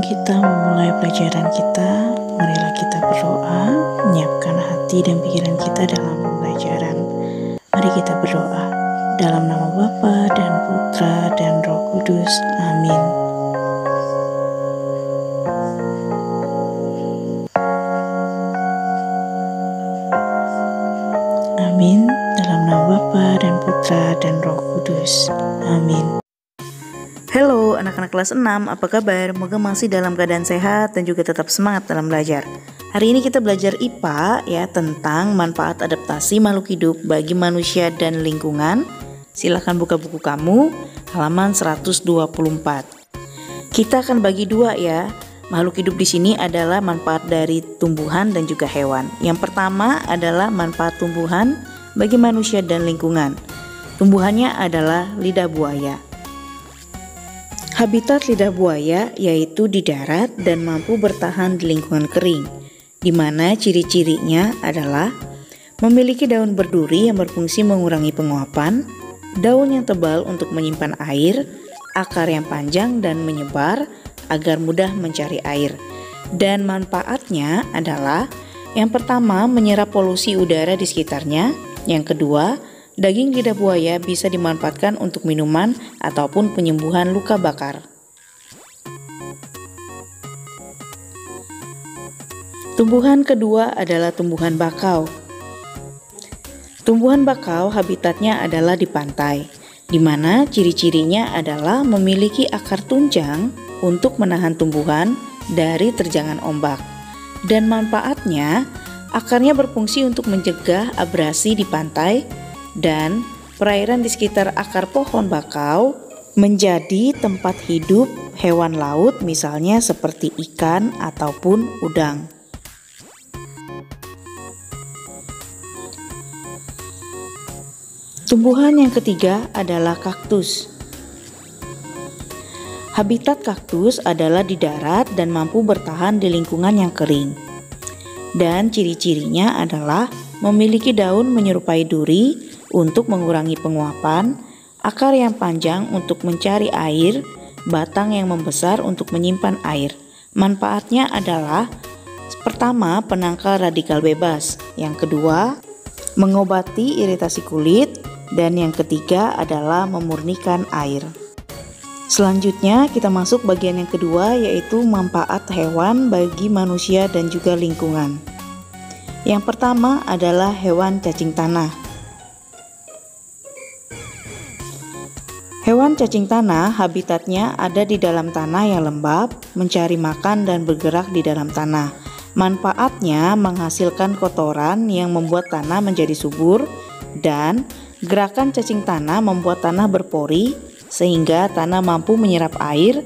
kita memulai pelajaran kita, marilah kita berdoa, menyiapkan hati dan pikiran kita dalam pembelajaran. Mari kita berdoa. Dalam nama Bapa dan Putra dan Roh Kudus. Amin. Amin. Dalam nama Bapa dan Putra dan Roh Kudus. Amin. Halo anak-anak kelas 6, apa kabar? Semoga masih dalam keadaan sehat dan juga tetap semangat dalam belajar. Hari ini kita belajar IPA ya, tentang manfaat adaptasi makhluk hidup bagi manusia dan lingkungan. Silahkan buka buku kamu, halaman 124. Kita akan bagi dua ya. Makhluk hidup di sini adalah manfaat dari tumbuhan dan juga hewan. Yang pertama adalah manfaat tumbuhan bagi manusia dan lingkungan. Tumbuhannya adalah lidah buaya. Habitat lidah buaya yaitu di darat dan mampu bertahan di lingkungan kering, di mana ciri-cirinya adalah memiliki daun berduri yang berfungsi mengurangi penguapan, daun yang tebal untuk menyimpan air, akar yang panjang dan menyebar agar mudah mencari air. Dan manfaatnya adalah yang pertama menyerap polusi udara di sekitarnya, yang kedua daging lidah buaya bisa dimanfaatkan untuk minuman ataupun penyembuhan luka bakar. Tumbuhan kedua adalah tumbuhan bakau. Tumbuhan bakau habitatnya adalah di pantai, di mana ciri-cirinya adalah memiliki akar tunjang untuk menahan tumbuhan dari terjangan ombak. Dan manfaatnya, akarnya berfungsi untuk mencegah abrasi di pantai dan perairan di sekitar akar pohon bakau menjadi tempat hidup hewan laut, misalnya seperti ikan ataupun udang. Tumbuhan yang ketiga adalah kaktus. Habitat kaktus adalah di darat dan mampu bertahan di lingkungan yang kering. Dan ciri-cirinya adalah memiliki daun menyerupai duri untuk mengurangi penguapan, akar yang panjang untuk mencari air, batang yang membesar untuk menyimpan air. Manfaatnya adalah pertama, penangkal radikal bebas, yang kedua, mengobati iritasi kulit, dan yang ketiga adalah memurnikan air. Selanjutnya kita masuk bagian yang kedua, yaitu manfaat hewan bagi manusia dan juga lingkungan. Yang pertama adalah hewan cacing tanah. Hewan cacing tanah habitatnya ada di dalam tanah yang lembab, mencari makan dan bergerak di dalam tanah. Manfaatnya menghasilkan kotoran yang membuat tanah menjadi subur, dan gerakan cacing tanah membuat tanah berpori sehingga tanah mampu menyerap air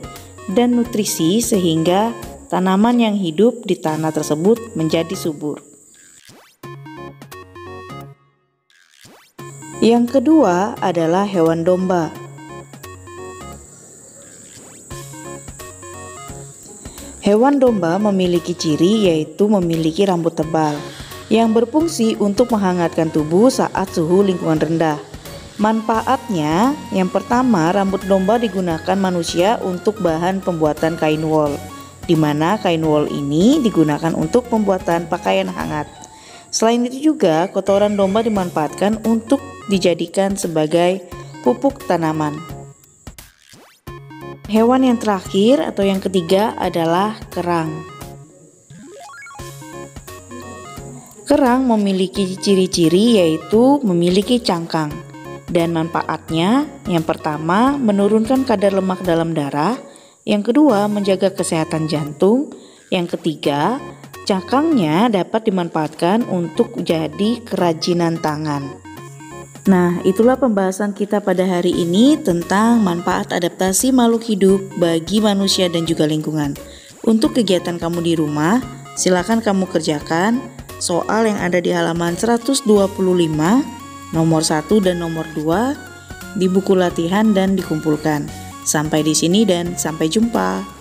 dan nutrisi sehingga tanaman yang hidup di tanah tersebut menjadi subur. Yang kedua adalah hewan domba. Hewan domba memiliki ciri yaitu memiliki rambut tebal yang berfungsi untuk menghangatkan tubuh saat suhu lingkungan rendah. Manfaatnya, yang pertama, rambut domba digunakan manusia untuk bahan pembuatan kain wol, di mana kain wol ini digunakan untuk pembuatan pakaian hangat. Selain itu juga, kotoran domba dimanfaatkan untuk dijadikan sebagai pupuk tanaman. Hewan yang terakhir atau yang ketiga adalah kerang. Kerang memiliki ciri-ciri yaitu memiliki cangkang, dan manfaatnya yang pertama menurunkan kadar lemak dalam darah, yang kedua menjaga kesehatan jantung, yang ketiga cangkangnya dapat dimanfaatkan untuk jadi kerajinan tangan. Nah, itulah pembahasan kita pada hari ini tentang manfaat adaptasi makhluk hidup bagi manusia dan juga lingkungan. Untuk kegiatan kamu di rumah, silakan kamu kerjakan soal yang ada di halaman 125, nomor 1 dan nomor 2 di buku latihan dan dikumpulkan. Sampai di sini dan sampai jumpa.